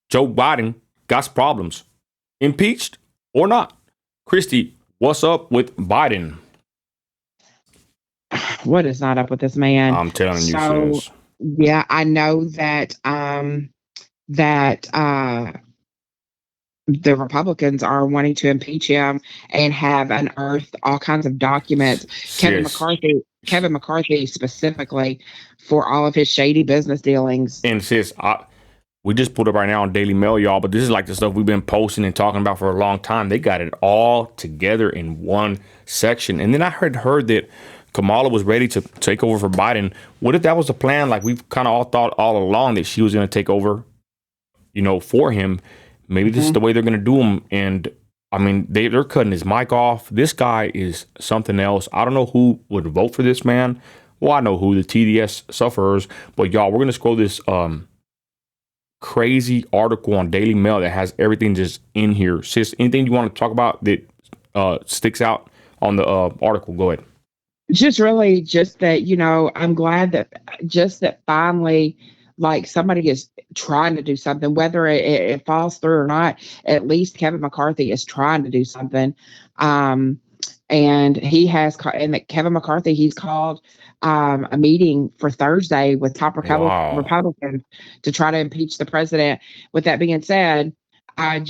Joe Biden got problems. Impeached or not? Christy, what's up with Biden? What is not up with this man? I'm telling you, So sis. yeah, I know that that the Republicans are wanting to impeach him and have unearthed all kinds of documents. Kevin Sis. McCarthy, Kevin McCarthy specifically, for all of his shady business dealings. And sis, we just put up right now on Daily Mail, y'all, but this is like the stuff we've been posting and talking about for a long time. They got it all together in one section. And then I heard that Kamala was ready to take over for Biden. What if that was the plan? Like we've kind of all thought all along that she was going to take over, for him. Maybe this is the way they're going to do him. And I mean, they're cutting his mic off. This guy is something else. I don't know who would vote for this man. Well, I know who, the TDS sufferers. But y'all, we're going to scroll this crazy article on Daily Mail that has everything just in here. Sis, anything you want to talk about that sticks out on the article? Go ahead. Just really, just that, I'm glad that finally, like, somebody is trying to do something, whether it falls through or not. At least Kevin McCarthy is trying to do something. And and Kevin McCarthy, he's called a meeting for Thursday with top Wow. Republicans to try to impeach the president. With that being said, I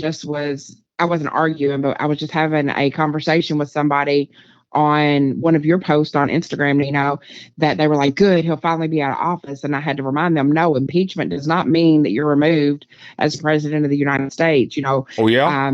wasn't arguing, but I was just having a conversation with somebody on one of your posts on Instagram, that they were like, good, he'll finally be out of office. And I had to remind them, no, impeachment does not mean that you're removed as president of the United States. Oh, yeah?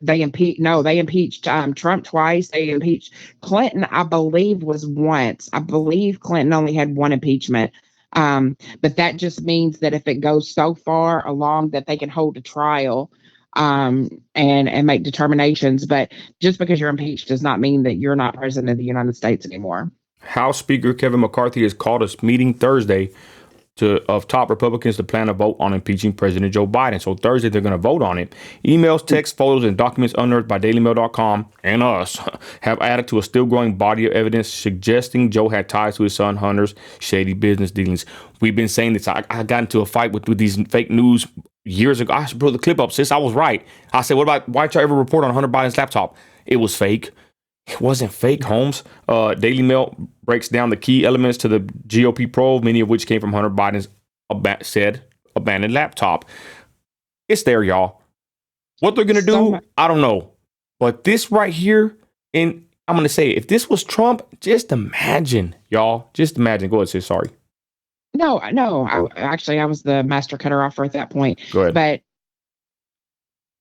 They impeached Trump twice. They impeached Clinton, I believe, was once. I believe Clinton only had one impeachment. But that just means that if it goes so far along that they can hold a trial and make determinations. But just because you're impeached does not mean that you're not president of the United States anymore. House Speaker Kevin McCarthy has called a meeting Thursday of top Republicans to plan a vote on impeaching President Joe Biden. So Thursday, they're going to vote on it. Emails, texts, photos, and documents unearthed by DailyMail.com and us have added to a still growing body of evidence suggesting Joe had ties to his son Hunter's shady business dealings. We've been saying this. I got into a fight with these fake news years ago. I should put the clip up, sis. I was right. I said, why did y'all ever report on Hunter Biden's laptop? It was fake. It wasn't fake, Holmes. Daily Mail breaks down the key elements to the GOP probe, many of which came from Hunter Biden's said abandoned laptop. It's there, y'all. What they're going to do, I don't know. But this right here, and I'm going to say, if this was Trump, just imagine, y'all. Just imagine. Go ahead, sis. Sorry. No. I was the master cutter offer at that point. Go ahead. But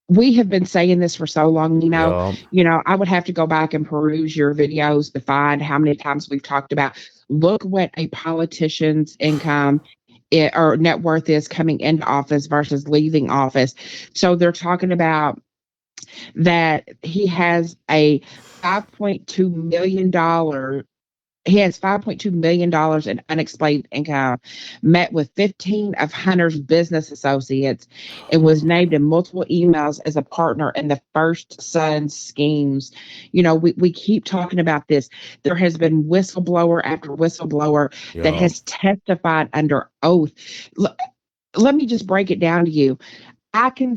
we have been saying this for so long, I would have to go back and peruse your videos to find how many times we've talked about, look what a politician's income or net worth is coming into office versus leaving office. So they're talking about that he has a $5.2 million. He has $5.2 million in unexplained income, met with 15 of Hunter's business associates, and was named in multiple emails as a partner in the First Son schemes. We keep talking about this. There has been whistleblower after whistleblower that has testified under oath. Let me just break it down to you. I can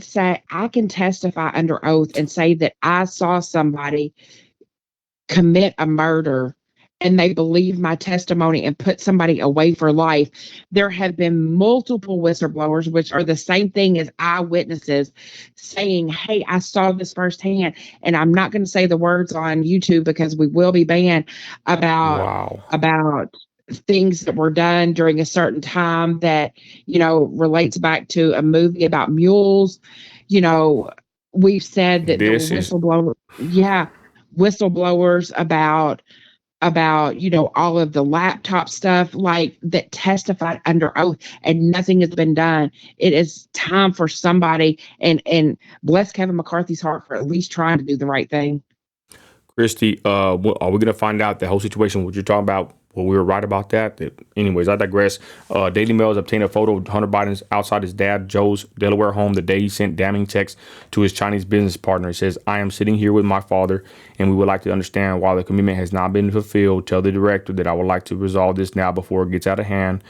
testify under oath and say that I saw somebody commit a murder and they believe my testimony and put somebody away for life. There have been multiple whistleblowers, which are the same thing as eyewitnesses, saying, hey, I saw this firsthand. And I'm not going to say the words on YouTube because we will be banned about things that were done during a certain time that, relates back to a movie about mules. We've said that there were whistleblowers about all of the laptop stuff like that testified under oath, and nothing has been done. It is time for somebody, and bless Kevin McCarthy's heart for at least trying to do the right thing. Christy, are we going to find out the whole situation, what you're talking about? Well, we were right about that. Anyways, I digress. Daily Mail has obtained a photo of Hunter Biden's outside his dad, Joe's Delaware home the day he sent damning texts to his Chinese business partner. It says, I am sitting here with my father, and we would like to understand why the commitment has not been fulfilled. Tell the director that I would like to resolve this now before it gets out of hand.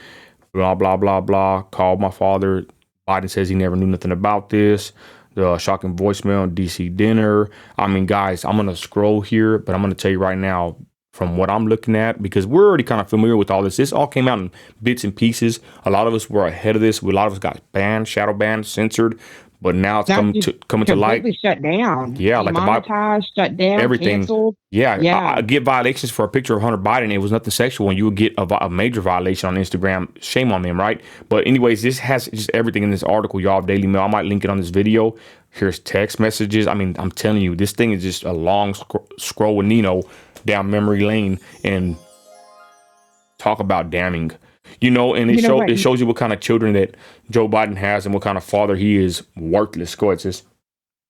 Blah, blah, blah, blah. Call my father. Biden says he never knew nothing about this. The shocking voicemail on DC dinner. I mean, guys, I'm going to scroll here, but I'm going to tell you right now from what I'm looking at, because we're already kind of familiar with all this. This all came out in bits and pieces. A lot of us were ahead of this. A lot of us got banned, shadow banned, censored, but now it's coming to light. Completely shut down. Yeah, like demonetized, shut down, everything. Canceled. Yeah, Yeah. I get violations for a picture of Hunter Biden. It was nothing sexual, and you would get a major violation on Instagram. Shame on them, right? But anyways, this has just everything in this article, y'all. Daily Mail. I might link it on this video. Here's text messages. I mean, I'm telling you, this thing is just a long scroll with Nino down memory lane, and talk about damning. And it shows you what kind of children that Joe Biden has and what kind of father he is. Worthless. Go ahead, sis.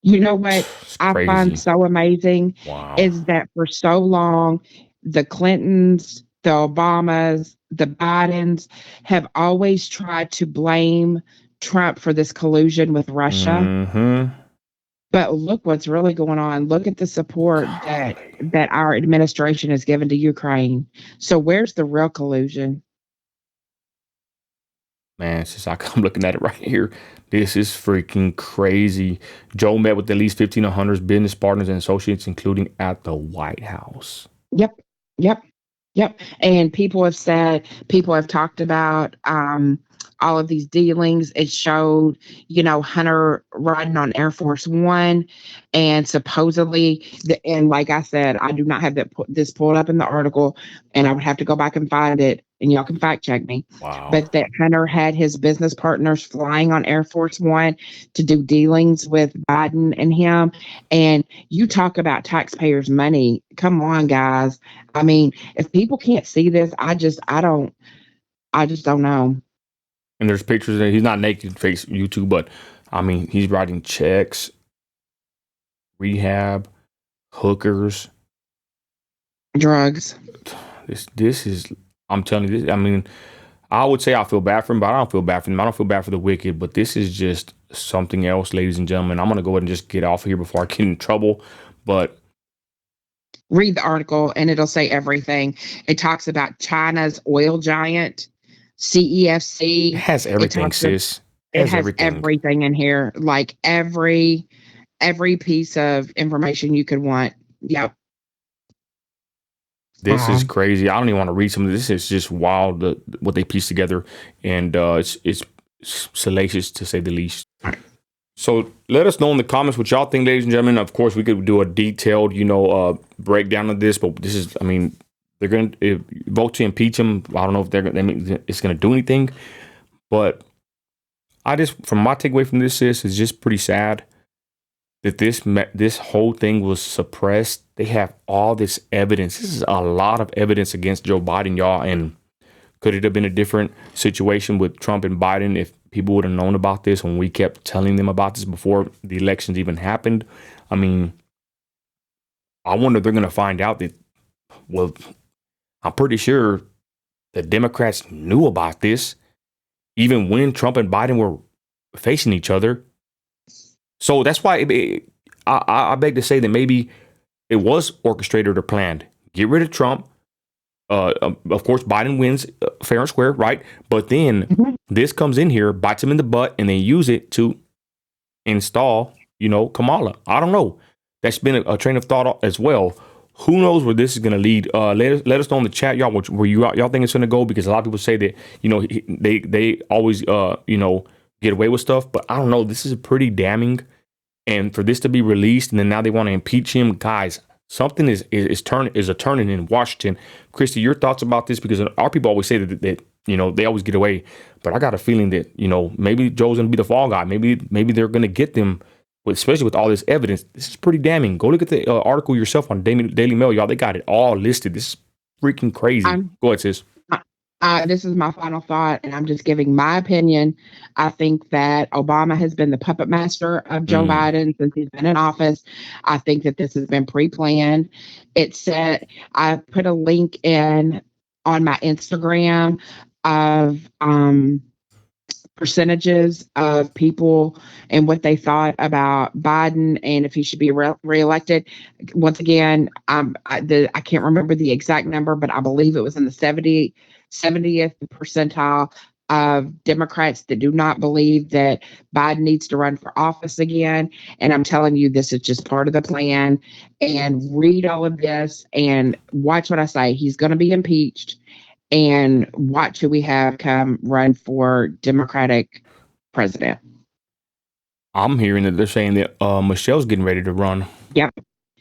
You know what I find so amazing is that for so long, the Clintons, the Obamas, the Bidens have always tried to blame Trump for this collusion with Russia. Mm-hmm. But look what's really going on. Look at the support that our administration has given to Ukraine. So where's the real collusion? Man, it's just I'm looking at it right here. This is freaking crazy. Joe met with at least 15 of Hunter's business partners and associates, including at the White House. Yep. And people have talked about all of these dealings. It showed, Hunter riding on Air Force One, and supposedly, and like I said, I do not have this pulled up in the article, and I would have to go back and find it, and y'all can fact check me. Wow. But that Hunter had his business partners flying on Air Force One to do dealings with Biden and him. And you talk about taxpayers' money. Come on, guys. I mean, if people can't see this, I just don't know. And there's pictures that he's not naked, face YouTube, but I mean, he's writing checks, rehab, hookers, drugs. This is, I'm telling you, this. I mean, I would say I feel bad for him, but I don't feel bad for him. I don't feel bad for the wicked, but this is just something else, ladies and gentlemen. I'm going to go ahead and just get off of here before I get in trouble, but read the article and it'll say everything. It talks about China's oil giant, CEFC. It has everything, sis. It has everything in here, like every piece of information you could want. Yep. This is crazy. I don't even want to read some of this. It's just wild what they piece together, and it's salacious to say the least. So let us know in the comments what y'all think, ladies and gentlemen. Of course, we could do a detailed, breakdown of this, but this is, I mean, they're going to vote to impeach him. I don't know if it's going to do anything, but from my takeaway from this is just pretty sad that this whole thing was suppressed. They have all this evidence. This is a lot of evidence against Joe Biden, y'all. And could it have been a different situation with Trump and Biden if people would have known about this when we kept telling them about this before the elections even happened? I mean, I wonder if they're going to find out that, well, I'm pretty sure the Democrats knew about this even when Trump and Biden were facing each other. So that's why I beg to say that maybe it was orchestrated or planned. Get rid of Trump. Of course, Biden wins fair and square, right? But then this comes in here, bites him in the butt, and they use it to install, Kamala. I don't know. That's been a train of thought as well. Who knows where this is going to lead? Let us know in the chat, y'all, where y'all think it's going to go, because a lot of people say that, they always, get away with stuff. But I don't know. This is pretty damning. And for this to be released and then now they want to impeach him, guys, something is turning in Washington. Christy, your thoughts about this? Because our people always say that they always get away. But I got a feeling that, maybe Joe's going to be the fall guy. Maybe they're going to get them, especially with all this evidence. This is pretty damning. Go look at the article yourself on Daily Mail, y'all. They got it all listed. This is freaking crazy. Go ahead, sis. This is my final thought, and I'm just giving my opinion. I think that Obama has been the puppet master of Joe Biden since he's been in office. I think that this has been pre-planned. It said, I put a link in on my Instagram of percentages of people and what they thought about Biden and if he should be reelected. Once again, I can't remember the exact number, but I believe it was in the 70th percentile of Democrats that do not believe that Biden needs to run for office again. And I'm telling you, this is just part of the plan. And read all of this and watch what I say. He's going to be impeached. And watch who we have come run for Democratic president. I'm hearing that they're saying that Michelle's getting ready to run. Yep.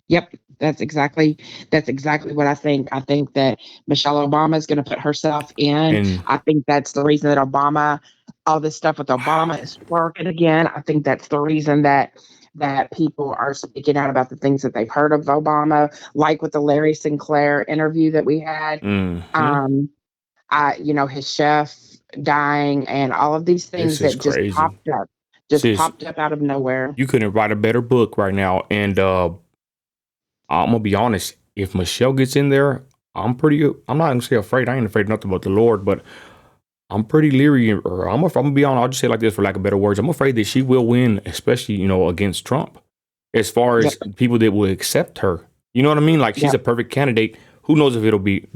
Yep, that's exactly what I think. I think that Michelle Obama is going to put herself in. And I think that's the reason that all this stuff with Obama is working again. I think that's the reason that people are speaking out about the things that they've heard of Obama, like with the Larry Sinclair interview that we had. mhm, Um, his chef dying and all of these this things is that crazy. just Sis, popped up out of nowhere. you couldn't write a better book right now. And I'm gonna be honest. If Michelle gets in there, I'm not gonna say afraid. I ain't afraid of nothing but the Lord. But I'm pretty leery. Or I'm gonna be honest. I'll just say it like this for lack of better words. I'm afraid that she will win, especially against Trump. As far Yep, as people that will accept her, you know what I mean? Like she's yep. a perfect candidate. Who knows if it'll be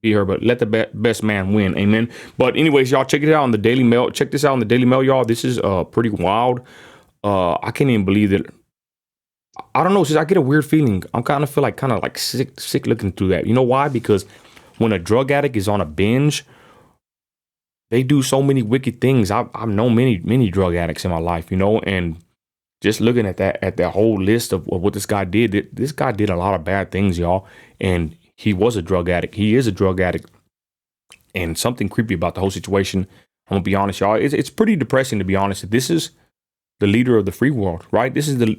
her? But let the best man win. Amen. But anyways, y'all check it out on the Daily Mail. Check this out on the Daily Mail, y'all. This is pretty wild. I can't even believe that. I don't know. Since I get a weird feeling, I'm kind of like sick looking through that. You know why? Because when a drug addict is on a binge, they do so many wicked things. I've known many drug addicts in my life, and just looking at that whole list of what this guy did, this guy did a lot of bad things, y'all. And he was a drug addict. He is a drug addict, and something creepy about the whole situation. I'm gonna be honest, y'all. It's pretty depressing to be honest. This is the leader of the free world, right? This is the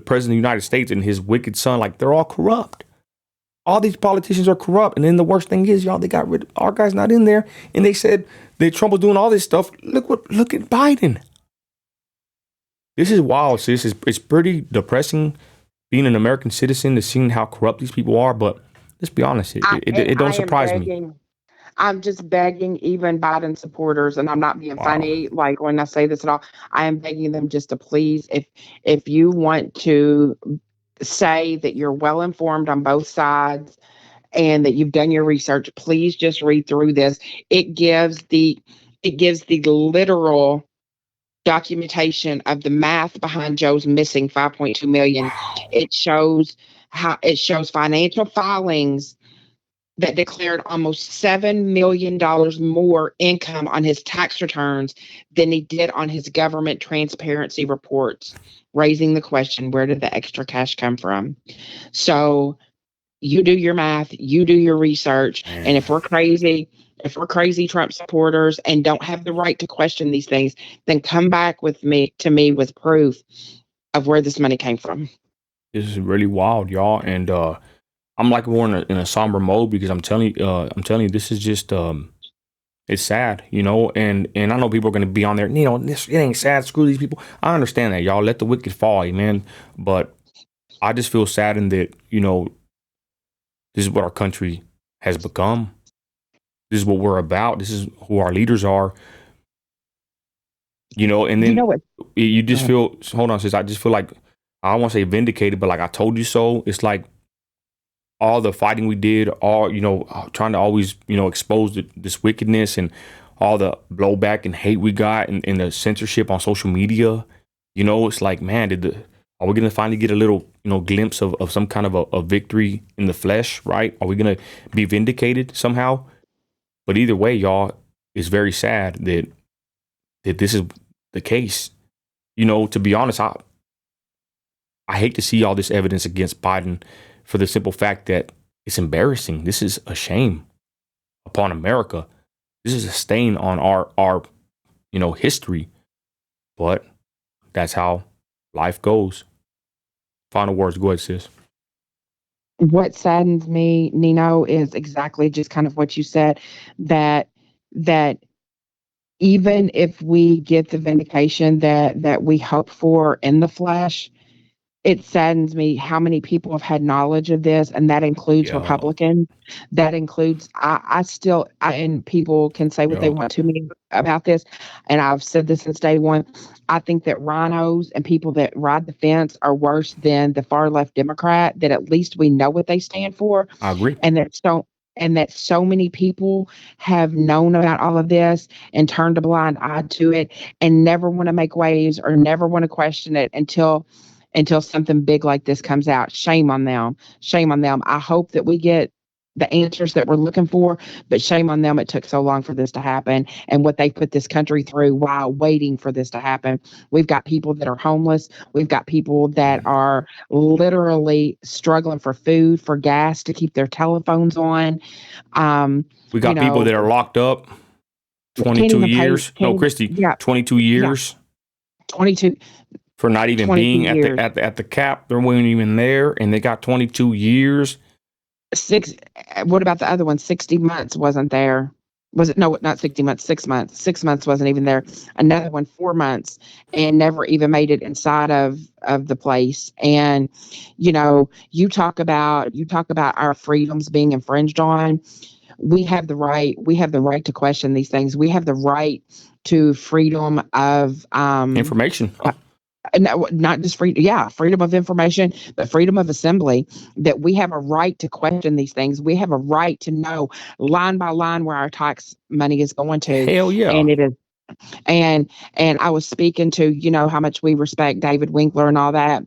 president of the United States and his wicked son. Like they're all corrupt. All these politicians are corrupt. And then the worst thing is, y'all, they got rid of our guy's not in there. And they said that Trump was doing all this stuff. Look at Biden. This is wild, sis. It's pretty depressing being an American citizen to seeing how corrupt these people are. But let's be honest, it don't I am surprise me. begging. I'm just begging even Biden supporters, and I'm not being Wow. funny like when I say this at all. I am begging them just to please, if you want to say that you're well informed on both sides and that you've done your research, please just read through this. It gives the it gives the literal documentation of the math behind Joe's missing 5.2 million. Wow. It shows financial filings that declared almost $7 million more income on his tax returns than he did on his government transparency reports, raising the question, where did the extra cash come from? So you do your math, you do your research, and Man. if we're crazy Trump supporters and don't have the right to question these things, then come back to me with proof of where this money came from. This is really wild, y'all. And I'm like more in a somber mode because I'm telling you, this is just it's sad, and I know people are gonna be on there, it ain't sad, screw these people. I understand that, y'all. Let the wicked fall, amen. But I just feel saddened that, this is what our country has become. This is what we're about. This is who our leaders are, and You then know what? you Go just ahead. feel, hold on, sis, I just feel like I don't want to say vindicated, but like I told you so. It's like all the fighting we did, all trying to always expose this wickedness and all the blowback and hate we got and the censorship on social media. It's like, man, are we gonna finally get a little glimpse of some kind of a victory in the flesh, right? Are we gonna be vindicated somehow? But either way, y'all, it's very sad that this is the case. To be honest, I hate to see all this evidence against Biden for the simple fact that it's embarrassing. This is a shame upon America. This is a stain on our history. But that's how life goes. Final words. Go ahead, sis. What saddens me, Nino, is exactly just kind of what you said, that that even if we get the vindication that we hope for in the flesh, it saddens me how many people have had knowledge of this, and that includes Yeah. Republicans. That includes and people can say what they Yeah. want to me about this, and I've said this since day one. I think that rhinos and people that ride the fence are worse than the far left Democrat. That at least we know what they stand for, I agree. and that so and that so many people have known about all of this and turned a blind eye to it and never want to make waves or never want to question it until something big like this comes out. Shame on them. Shame on them. I hope that we get the answers that we're looking for, but shame on them. It took so long for this to happen and what they put this country through while waiting for this to happen. We've got people that are homeless. We've got people that are literally struggling for food, for gas to keep their telephones on. We got people that are locked up 22 years. No, Christy, yeah, 22 years. Yeah, 22. For not even being at the cap. They weren't even there, and they got 22 years. What about the other one? 60 months wasn't there. Was it? No, not 60 months, 6 months. 6 months wasn't even there. Another one, 4 months, and never even made it inside of the place. And you talk about our freedoms being infringed on. We have the right. We have the right to question these things. We have the right to freedom of information. Not just freedom of information, but freedom of assembly, that we have a right to question these things. We have a right to know line by line where our tax money is going to. Hell yeah. And it is. And I was speaking to, how much we respect David Winkler and all that.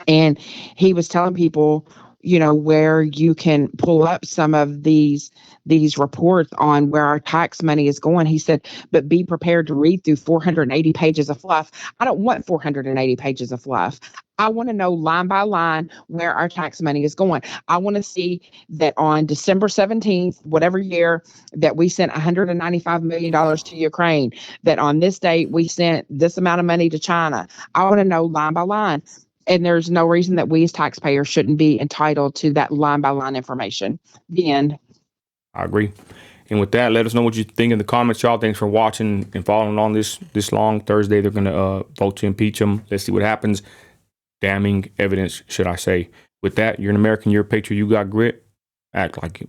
And he was telling people, where you can pull up some of these reports on where our tax money is going. He said, but be prepared to read through 480 pages of fluff. I don't want 480 pages of fluff. I want to know line by line where our tax money is going. I want to see that on December 17th, whatever year, that we sent $195 million to Ukraine, that on this date we sent this amount of money to China. I want to know line by line. And there's no reason that we as taxpayers shouldn't be entitled to that line by line information. The end. I agree. And with that, let us know what you think in the comments, y'all. Thanks for watching and following on this long. Thursday, they're going to vote to impeach him. Let's see what happens. Damning evidence, should I say. With that, you're an American, you're a patriot, you got grit. Act like it.